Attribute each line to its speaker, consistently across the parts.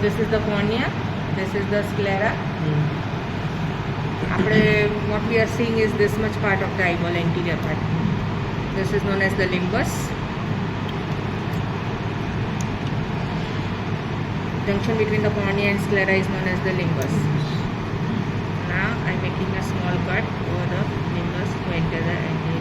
Speaker 1: this is the cornea, this is the sclera. What we are seeing is this much part of the eyeball, anterior part. This is known as the limbus. Junction between the cornea and sclera is known as the limbus. Now I am making a small cut over the limbus to enter the anterior.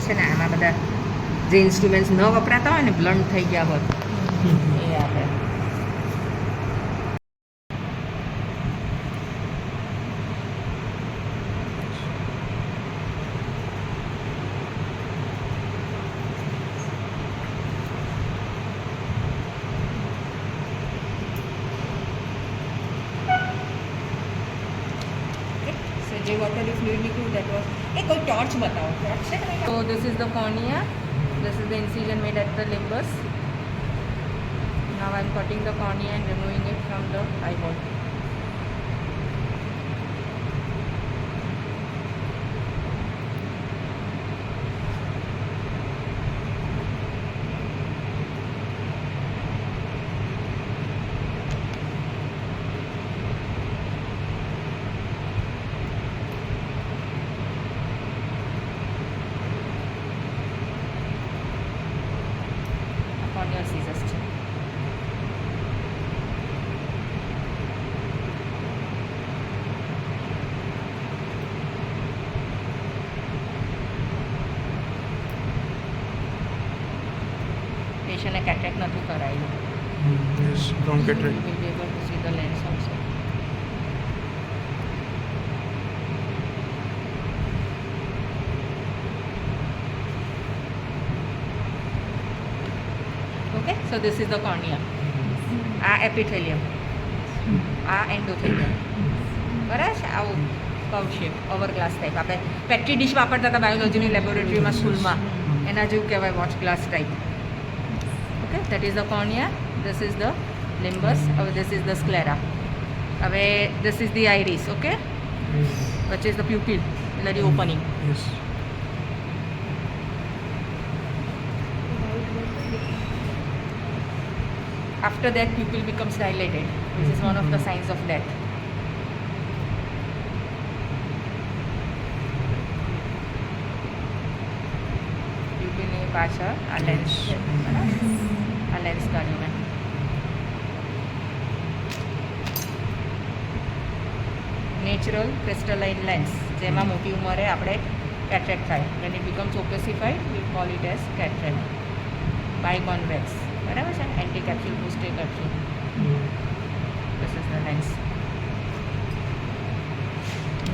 Speaker 1: છે ને આમાં બધા જે instruments ન વપરાતા હોય ને blunt થઈ ગયા હોત એ આપણે જે વોટરી ફ્લુઇડ નીકળ્યું દેટ વોઝ કોઈ ટોર્ચ બતાવો ટોર્ચ છે તો this is the cornea this is the incision made at the limbus. Now I am cutting the cornea and removing it from the eyeball. Corneal scissors છે. પેશન્ટને કેટરેક્ટ નહોતું કરાયું.
Speaker 2: Yes, wrong cataract.
Speaker 1: You will be able to see the lens also. Okay, so this is the cornea. આ એપિથેલિયમ, આ એન્ડોથેલિયમ. બરાબર છે આવું curve shape over glass type આપણે પેટ્રી ડિશ વાપરતા હતા બાયોલોજીની લેબોરેટરીમાં સ્કૂલમાં એના જેવું કહેવાય watch glass type. Okay, that is the cornea, this is the limbus, હવે ધીસ ઇઝ ધ સ્ક્લેરા. હવે this is the iris. Okay, which is the pupil, the opening.
Speaker 2: Yes.
Speaker 1: After that, pupil becomes dilated, which is one of the signs of death. Pupil ની પાછળ આ lens છે, બરાબર? આ lens કાઢ્યું મેં. Natural crystalline lens જેમાં મોટી ઉંમરે આપણે કેટરેક્ટ થાય. when it becomes opacified we call it as cataract by convex. બરાબર છે ને, anti capsule post capsule. This is the lens.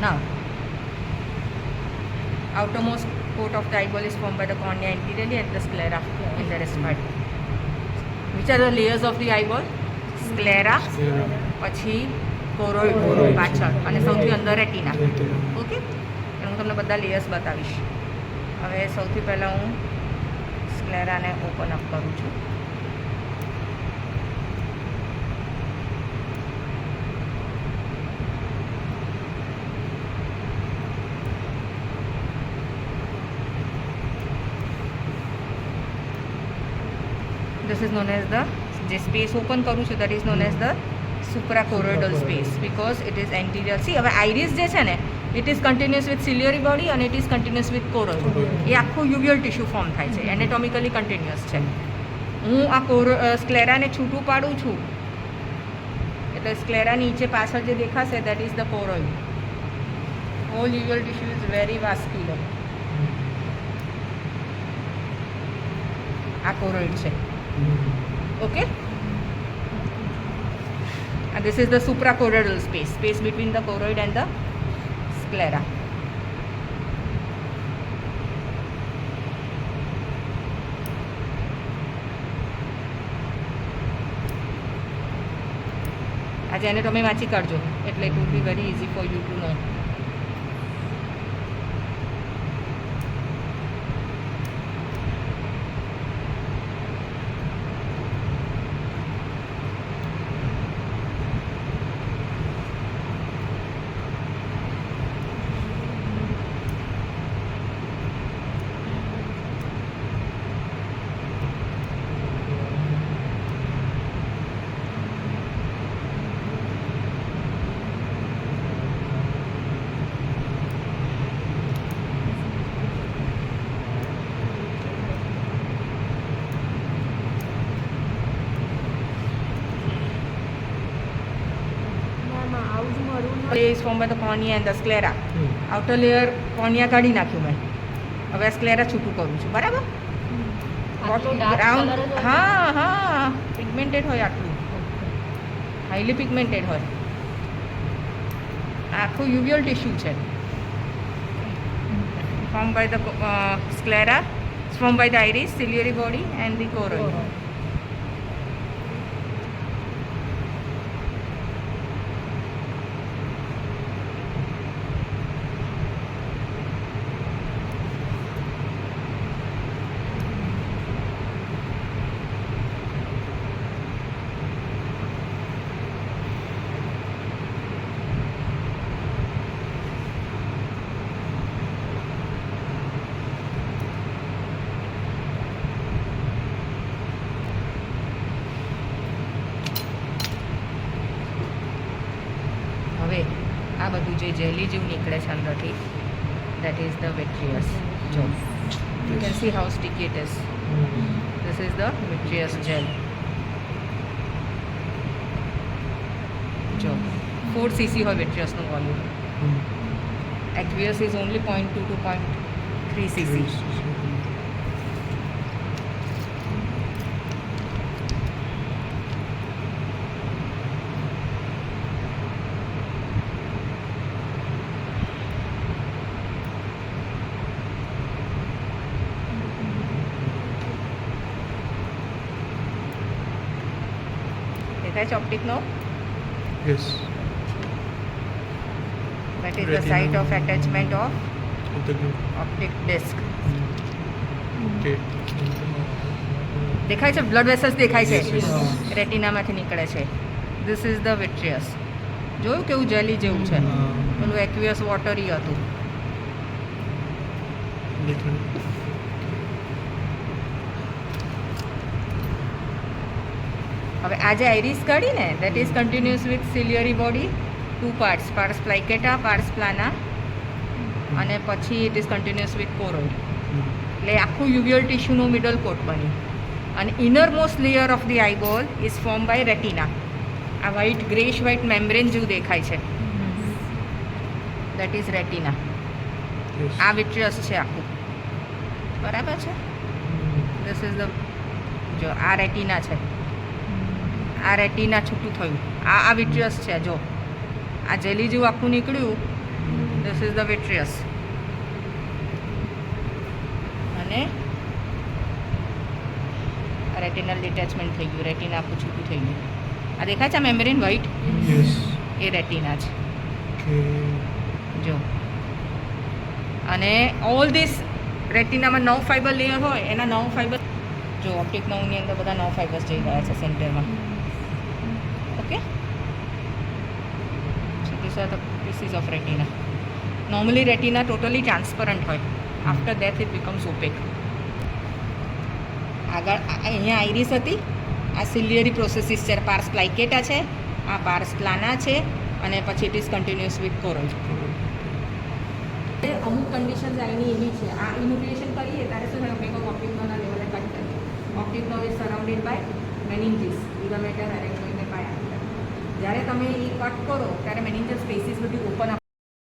Speaker 1: Now, outermost coat of the eyeball is formed by the cornea anteriorly and the sclera in the rest part. Which are the layers of the eyeball? Sclera, પછી કોરોઇડ પાછળ અને સૌથી અંદર retina. Okay, હું તમને બધા layers બતાવીશ. હવે સૌથી પહેલાં હું સ્ક્લેરાને ઓપન અપ કરું છું. This is known as the, જે સ્પેસ ઓપન કરું છું that is known as the suprachoroidal space because it is anterior. See, હવે આઇરિસ જે છે ને it is continuous with ciliary body અને ઇટ ઇઝ કન્ટિન્યુઅસ વિથ કોરોઇડ. એ આખું યુવ્યુઅલ ટિશ્યુ ફોર્મ થાય છે, એનેટોમિકલી કન્ટિન્યુઅસ છે. હું આ સ્ક્લેરાને છૂટું પાડું છું એટલે સ્ક્લેરા નીચે પાછળ જે દેખાશે that is the choroid. Whole uveal tissue is very vascular. આ કોરોઇડ છે. Okay, and this is the suprachoroidal space between the choroid and the sclera. આજે એને તમે વાંચી કાઢજો એટલે it would be very easy for you to know. is formed by the cornea and the sclera. Outer layer cornea કાઢી નાખ્યું મેં, હવે સ્ક્લેરા છૂટું કરું છું. બરાબર? ગ્રાઉન્ડ હા પિગમેન્ટેડ હોય, આટલું હાઈલી પિગમેન્ટેડ હોય. આખું યુવ્યુઅલ ટિશ્યુ છે. Form by the sclera, form by the iris, ciliary body and the choroid. હવે આ બધું જે જેલી જેવું નીકળે છે અંદરથી દેટ ઇઝ ધ વિટ્રિયસ. જો you can see how sticky it is. This is the vitreous gel. જો 4 cc હોય વિટ્રિયસનું volume. Aqueous is only 0.2 to 0.3 cc. દેખાય છે ઓપ્ટિકનો?
Speaker 2: Yes.
Speaker 1: That is the
Speaker 2: Retina.
Speaker 1: site of attachment of
Speaker 2: Of the glue.
Speaker 1: optic disc.
Speaker 2: Okay.
Speaker 1: દેખાય છે? Blood vessels દેખાય છે,
Speaker 2: Yes, yes.
Speaker 1: રેટિનામાંથી નીકળે છે. This is the vitreous. જોયું કેવું જેલી જેવું છે? પેલું એક્વિયસ વોટરી હતું.
Speaker 2: Different.
Speaker 1: હવે આ જે આઇરિસ કાઢી ને that is continuous with ciliary body, 2 parts, pars plicata, pars plana, અને પછી it is continuous with choroid. એટલે આખું યુવ્યુઅલ ટિશ્યુનું મિડલ કોટ બન્યું. અને inner most layer of the eyeball is form by retina. આ વ્હાઇટ ગ્રેશ વ્હાઇટ મેમ્બ્રેન જેવું દેખાય છે દેટ ઇઝ રેટિના.
Speaker 2: Yes.
Speaker 1: આ વિટ્રિયસ છે આખું. બરાબર છે? ધીસ ઇઝ ધ, જો આ રેટિના છે, આ રેટિના છૂટું થયું. આ વિટ્રિયસ છે. જો આ જેલી જેવું આખું નીકળ્યું, ધીસ ઇઝ ધ વિટ્રિયસ. અને રેટિનલ ડિટેચમેન્ટ થઈ ગયું, રેટિના આખું છૂટું થઈ ગયું. આ દેખાય છે આ મેમ્બ્રેન વ્હાઇટ?
Speaker 2: Yes.
Speaker 1: એ રેટિના છે.
Speaker 2: Okay.
Speaker 1: જો અને ઓલ ધીસ રેટિનામાં 9 ફાઇબર લેયર હોય, એના 9 ફાઇબર, જો ઓપ્ટિક નવની અંદર બધા 9 ફાઇબર્સ જઈ રહ્યા છે સેન્ટરમાં. Okay, so these are the pieces of retina. Normally retina totally transparent હોય. After death it becomes opaque. આગળ અહીંયા આઈરિસ હતી, આ સિલિયરી પ્રોસેસીસ છે, પાર્સ પ્લાઇકેટા છે, આ પાર્સ પ્લાના છે, અને પછી ઇટ ઇઝ કન્ટિન્યુઅસ વિથ કોરોઇડ. અમુક કન્ડિશન્સ આની એવી છે. આ ઇન્યુક્લિએશન કરીએ ત્યારે શું થાય, અમે ઓપ્ટિકના લેવલે કટ કરીએ. ઓપ્ટિકનો ઇઝ સરાઉન્ડેડ બાય મેનિન્જીસ, લિગામેન્ટર, એરેક્ટોઇડ ને પાયા. જ્યારે તમે એ કટ કરો ત્યારે મેનિન્જલ સ્પેસીસ બધી ઓપન